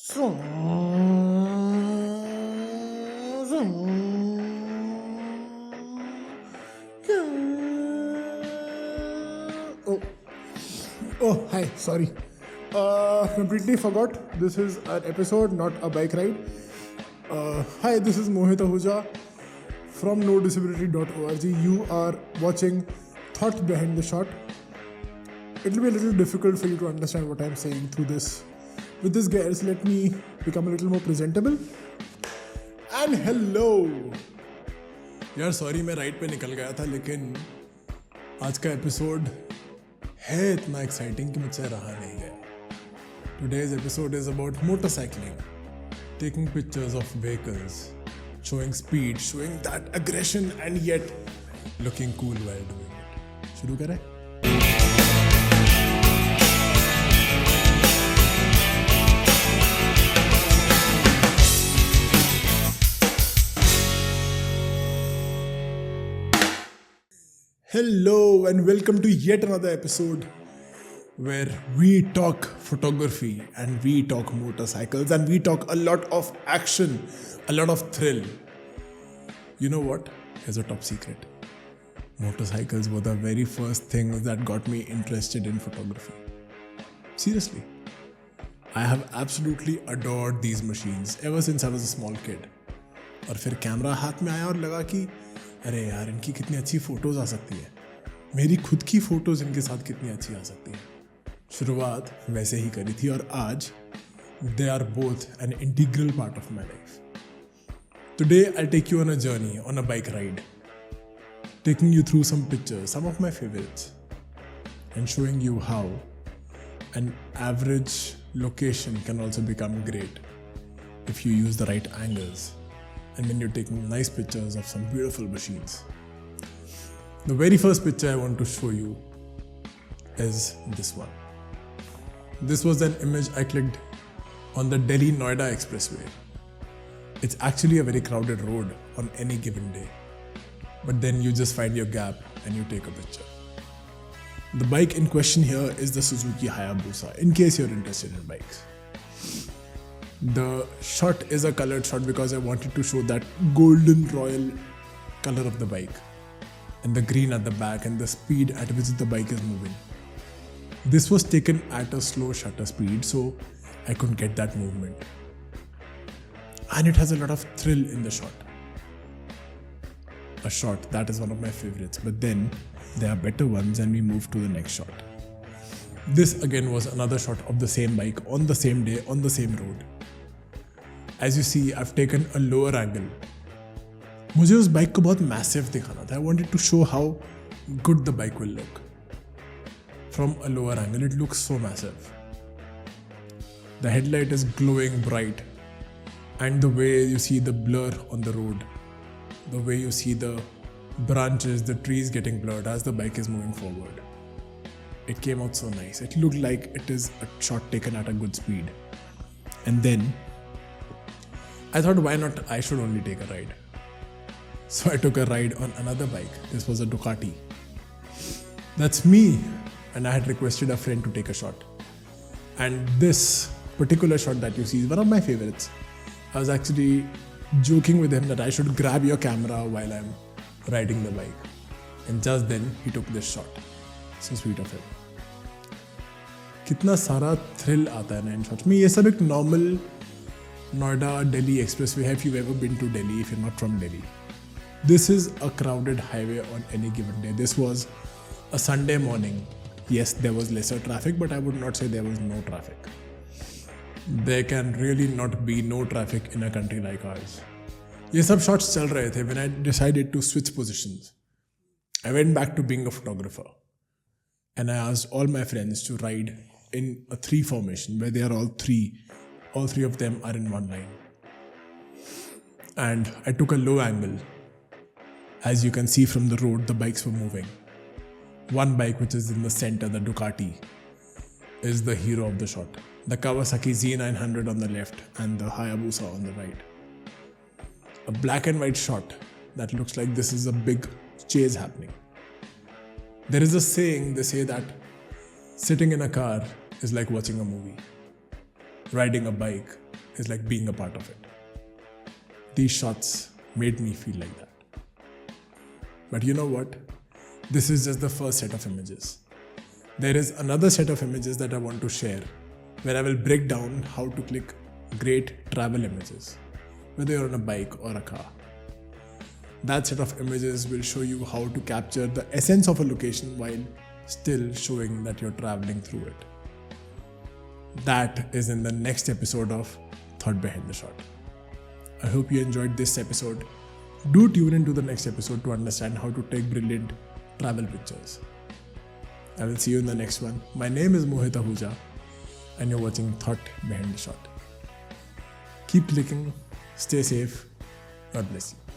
So, oh, oh, hi, sorry. Completely forgot. This is an episode, not a bike ride. Hi, this is Mohit Ahuja from Neurodiverse.org. You are watching Thoughts Behind the Shot. It will be a little difficult for you to understand what I'm saying through this. With this, guys, let me become a little more presentable. And hello! यार sorry मैं ride पे निकल गया था, लेकिन आज का episode है इतना एक्साइटिंग कि मुझसे रहा नहीं गया. Today's episode is about motorcycling, taking pictures of vehicles, showing speed, showing that aggression and yet looking cool while doing it. शुरू करें? Hello and welcome to yet another episode where we talk photography and we talk motorcycles and we talk a lot of action, a lot of thrill. You know what? Here's a top secret. Motorcycles were the very first things that got me interested in photography. Seriously. I have absolutely adored these machines ever since I was a small kid. और फिर camera हाथ में आया और लगा कि अरे यार इनकी कितनी अच्छी फोटोज आ सकती है, मेरी खुद की फोटोज इनके साथ कितनी अच्छी आ सकती है. शुरुआत वैसे ही करी थी और आज they are both an integral part of my life. Today I take you on a journey on a bike ride, taking you through some pictures, some of my favourites, and showing you how an average location can also become great if you use the right angles and when you're taking nice pictures of some beautiful machines. The very first picture I want to show you is this one. This was an image I clicked on the Delhi-Noida expressway. It's actually a very crowded road on any given day. But then you just find your gap and you take a picture. The bike in question here is the Suzuki Hayabusa, in case you're interested in bikes. The shot is a colored shot because I wanted to show that golden royal color of the bike and the green at the back and the speed at which the bike is moving. This was taken at a slow shutter speed, so I couldn't get that movement. And it has a lot of thrill in the shot. A shot that is one of my favorites, but then there are better ones and we move to the next shot. This again was another shot of the same bike on the same day on the same road. As you see, I've taken a lower angle. मुझे उस bike को बहुत massive दिखाना था. I wanted to show how good the bike will look. From a lower angle, it looks so massive. The headlight is glowing bright, and the way you see the blur on the road, the way you see the branches, the trees getting blurred as the bike is moving forward. It came out so nice. It looked like it is a shot taken at a good speed. And then I thought, why not I should only take a ride. So I took a ride on another bike. This was a Ducati. That's me. And I had requested a friend to take a shot. And this particular shot that you see is one of my favorites. I was actually joking with him that I should grab your camera while I'm riding the bike. And just then he took this shot. So sweet of him. कितना सारा thrill आता है ना इन shots में. ये सब एक normal Noida Delhi expressway है if you've ever been to Delhi, if you're not from Delhi. This is a crowded highway on any given day. This was a Sunday morning. Yes, there was lesser traffic, but I would not say there was no traffic. There can really not be no traffic in a country like ours. ये सब shots चल रहे थे when I decided to switch positions. I went back to being a photographer. And I asked all my friends to ride in a 3 formation where they are all three of them are in one line. And I took a low angle. As you can see from the road, the bikes were moving. One bike, which is in the center, the Ducati, is the hero of the shot. The Kawasaki Z900 on the left and the Hayabusa on the right. A black and white shot that looks like this is a big chase happening. There is a saying, they say that sitting in a car is like watching a movie. Riding a bike is like being a part of it. These shots made me feel like that. But you know what? This is just the first set of images. There is another set of images that I want to share, where I will break down how to click great travel images, whether you're on a bike or a car. That set of images will show you how to capture the essence of a location while still showing that you're traveling through it. That is in the next episode of Thought Behind the Shot. I hope you enjoyed this episode. Do tune into the next episode to understand how to take brilliant travel pictures. I will see you in the next one. My name is Mohit Ahuja and you're watching Thought Behind the Shot. Keep clicking, stay safe, God bless you.